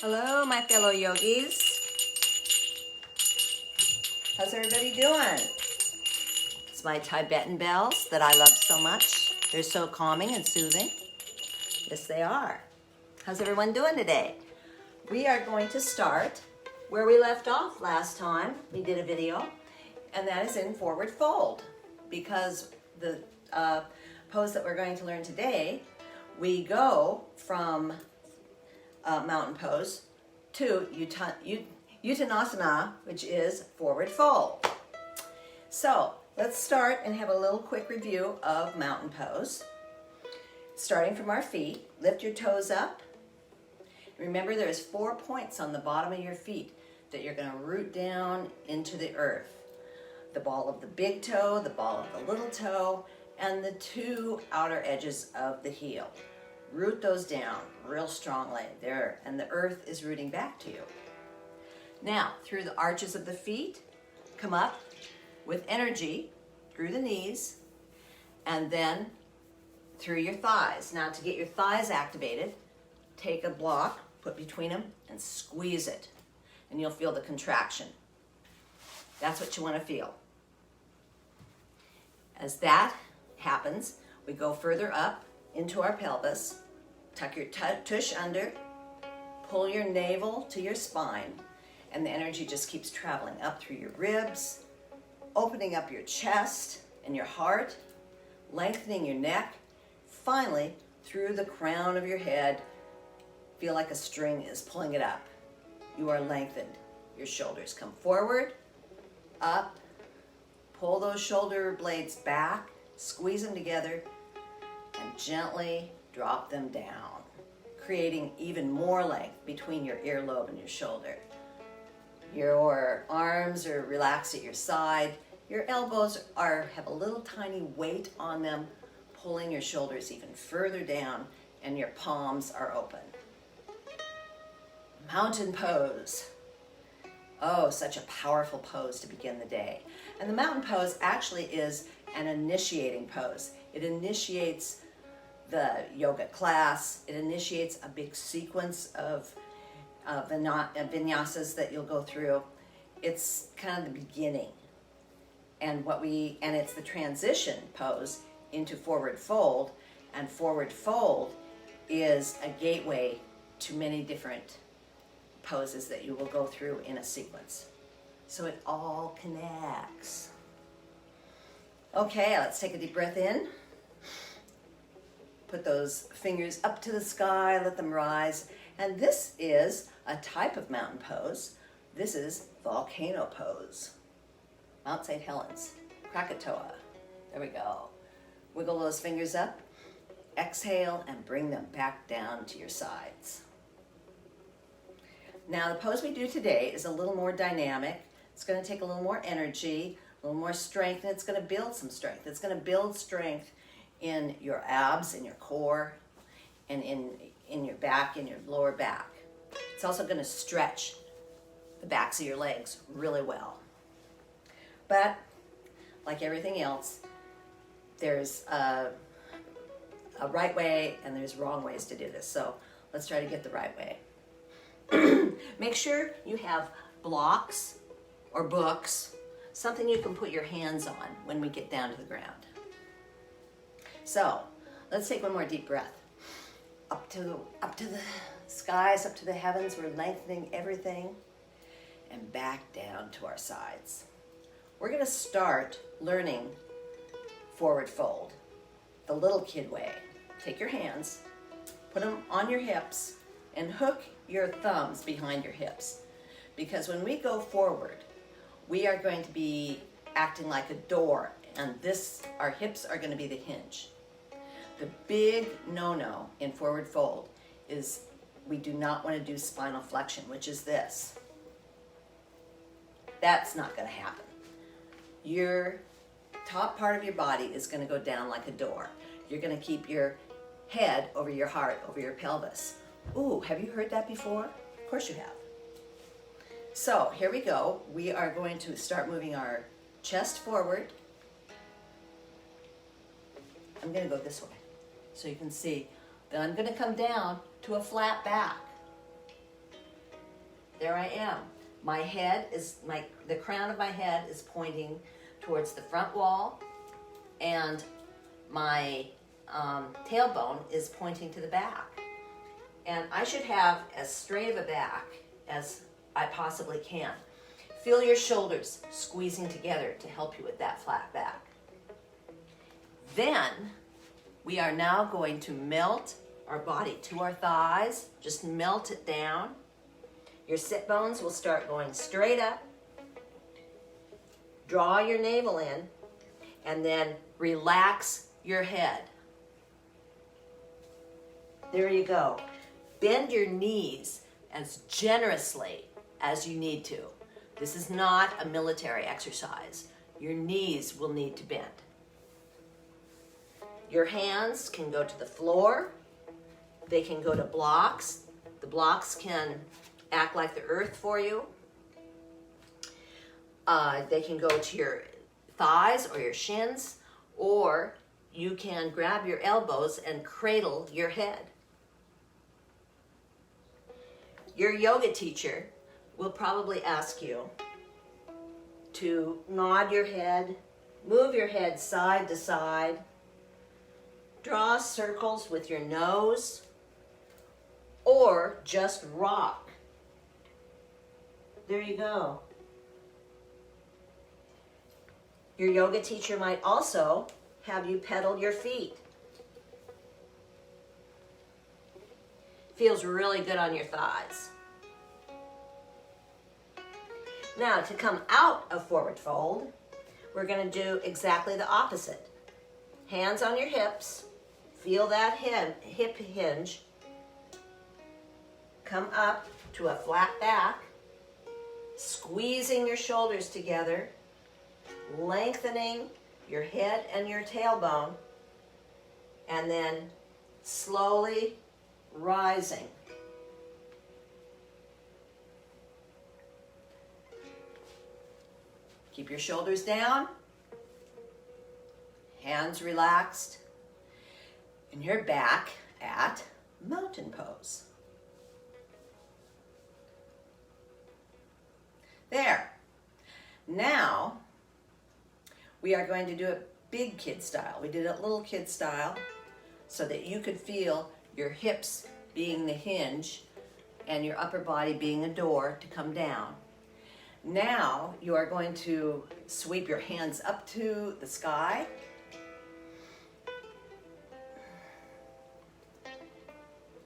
Hello, my fellow yogis. How's everybody doing? It's my Tibetan bells that I love so much. They're so calming and soothing. Yes, they are. How's everyone doing today? We are going to start where we left off last time. We did a video, and that is in forward fold, because the pose that we're going to learn today, we go from mountain pose to Uttanasana, which is forward fold. So let's start and have a little quick review of mountain pose. Starting from our feet, lift your toes up. Remember, there's 4 points on the bottom of your feet that you're going to root down into the earth. The ball of the big toe, the ball of the little toe, and the 2 outer edges of the heel. Root those down real strongly there, and the earth is rooting back to you. Now, through the arches of the feet, come up with energy through the knees, and then through your thighs. Now, to get your thighs activated, take a block, put between them, and squeeze it, and you'll feel the contraction. That's what you want to feel. As that happens, we go further up into our pelvis, tuck your tush under, pull your navel to your spine, and the energy just keeps traveling up through your ribs, opening up your chest and your heart, lengthening your neck, finally through the crown of your head. Feel like a string is pulling it up. You are lengthened. Your shoulders come forward, up, pull those shoulder blades back, squeeze them together, and gently drop them down, creating even more length between your earlobe and your shoulder. Your arms are relaxed at your side. Your elbows have a little tiny weight on them, pulling your shoulders even further down, and your palms are open. Mountain pose. Oh, such a powerful pose to begin the day. And the mountain pose actually is an initiating pose. It initiates the yoga class. It initiates a big sequence of vinyasas that you'll go through. It's kind of the beginning. And it's the transition pose into forward fold. And forward fold is a gateway to many different poses that you will go through in a sequence. So it all connects. Okay, let's take a deep breath in. Put those fingers up to the sky, let them rise. And this is a type of mountain pose. This is volcano pose. Mount St. Helens, Krakatoa. There we go. Wiggle those fingers up. Exhale and bring them back down to your sides. Now, the pose we do today is a little more dynamic. It's going to take a little more energy, a little more strength, and it's going to build some strength. It's going to build strength in your abs, in your core, and in your back, in your lower back. It's also going to stretch the backs of your legs really well. But, like everything else, there's a right way and there's wrong ways to do this. So let's try to get the right way. Make sure you have blocks or books, something you can put your hands on when we get down to the ground. So let's take one more deep breath. Up to the skies, up to the heavens. We're lengthening everything, and back down to our sides. We're going to start learning forward fold the little kid way. Take your hands, put them on your hips, and hook your thumbs behind your hips. Because when we go forward, we are going to be acting like a door, and our hips are going to be the hinge. The big no-no in forward fold is we do not want to do spinal flexion, which is this. That's not going to happen. Your top part of your body is going to go down like a door. You're going to keep your head over your heart, over your pelvis. Ooh, have you heard that before? Of course you have. So here we go. We are going to start moving our chest forward. I'm going to go this way so you can see that I'm going to come down to a flat back. There I am. My head is, the crown of my head is pointing towards the front wall, and my tailbone is pointing to the back. And I should have as straight of a back as I possibly can. Feel your shoulders squeezing together to help you with that flat back. Then we are now going to melt our body to our thighs. Just melt it down. Your sit bones will start going straight up. Draw your navel in, and then relax your head. There you go. Bend your knees as generously as you need to. This is not a military exercise. Your knees will need to bend. Your hands can go to the floor. They can go to blocks. The blocks can act like the earth for you. They can go to your thighs or your shins, or you can grab your elbows and cradle your head. Your yoga teacher will probably ask you to nod your head, move your head side to side, draw circles with your nose, or just rock. There you go. Your yoga teacher might also have you pedal your feet. Feels really good on your thighs. Now, to come out of forward fold, we're going to do exactly the opposite. Hands on your hips. Feel that hip hinge. Come up to a flat back, squeezing your shoulders together, lengthening your head and your tailbone, and then slowly rising. Keep your shoulders down, hands relaxed, and you're back at mountain pose. There. Now, we are going to do it big kid style. We did it little kid style so that you could feel your hips being the hinge and your upper body being a door to come down. Now, you are going to sweep your hands up to the sky.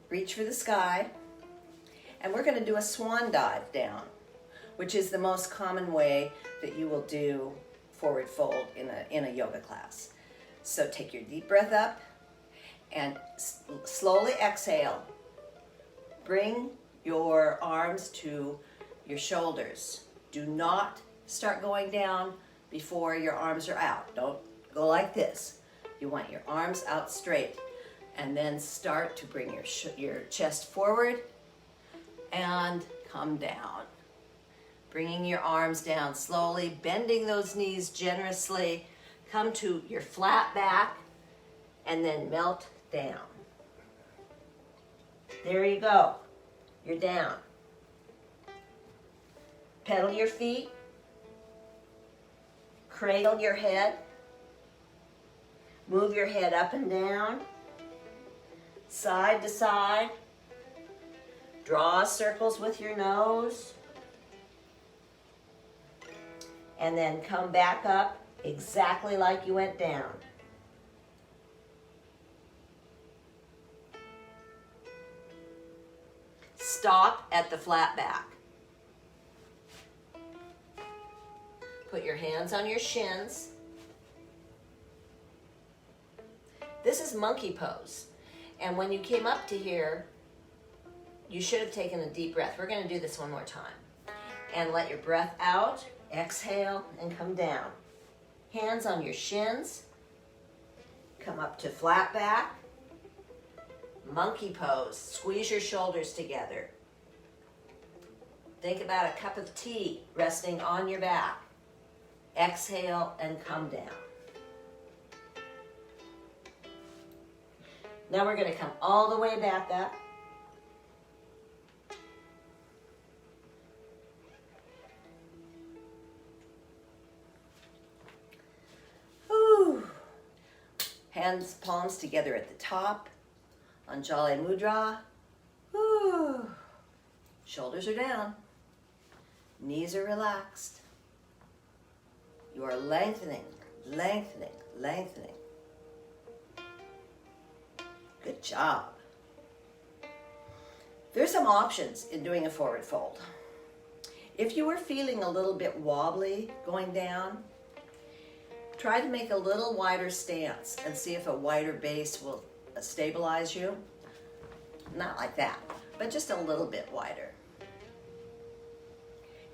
Reach for the sky. And we're going to do a swan dive down, which is the most common way that you will do forward fold in a yoga class. So take your deep breath up and slowly exhale. Bring your arms to your shoulders. Do not start going down before your arms are out. Don't go like this. You want your arms out straight, and then start to bring your chest forward and come down. Bringing your arms down slowly, bending those knees generously. Come to your flat back and then melt down. There you go. You're down. Pedal your feet. Cradle your head. Move your head up and down. Side to side. Draw circles with your nose. And then come back up exactly like you went down. Stop at the flat back. Put your hands on your shins. This is monkey pose. And when you came up to here, you should have taken a deep breath. We're going to do this one more time. And let your breath out. Exhale and come down. Hands on your shins. Come up to flat back. Monkey pose. Squeeze your shoulders together. Think about a cup of tea resting on your back. Exhale and come down. Now we're going to come all the way back up. Hands, palms together at the top. Anjali Mudra. Whew. Shoulders are down. Knees are relaxed. You are lengthening, lengthening, lengthening. Good job. There's some options in doing a forward fold. If you are feeling a little bit wobbly going down, try to make a little wider stance and see if a wider base will stabilize you. Not like that, but just a little bit wider.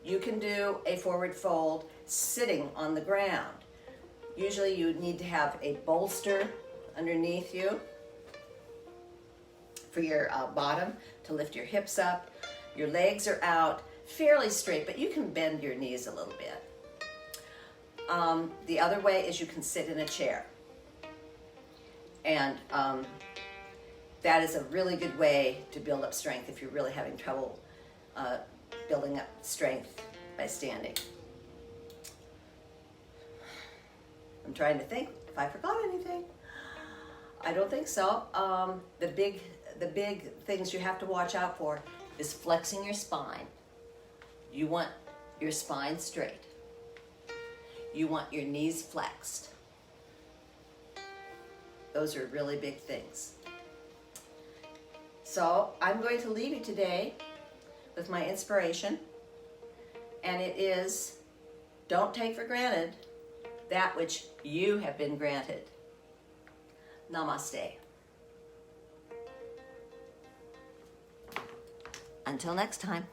You can do a forward fold sitting on the ground. Usually you need to have a bolster underneath you for your bottom to lift your hips up. Your legs are out fairly straight, but you can bend your knees a little bit. The other way is you can sit in a chair. And that is a really good way to build up strength if you're really having trouble building up strength by standing. I'm trying to think if I forgot anything. I don't think so. The big things you have to watch out for is flexing your spine. You want your spine straight. You want your knees flexed. Those are really big things. So I'm going to leave you today with my inspiration, and it is, don't take for granted that which you have been granted. Namaste. Until next time.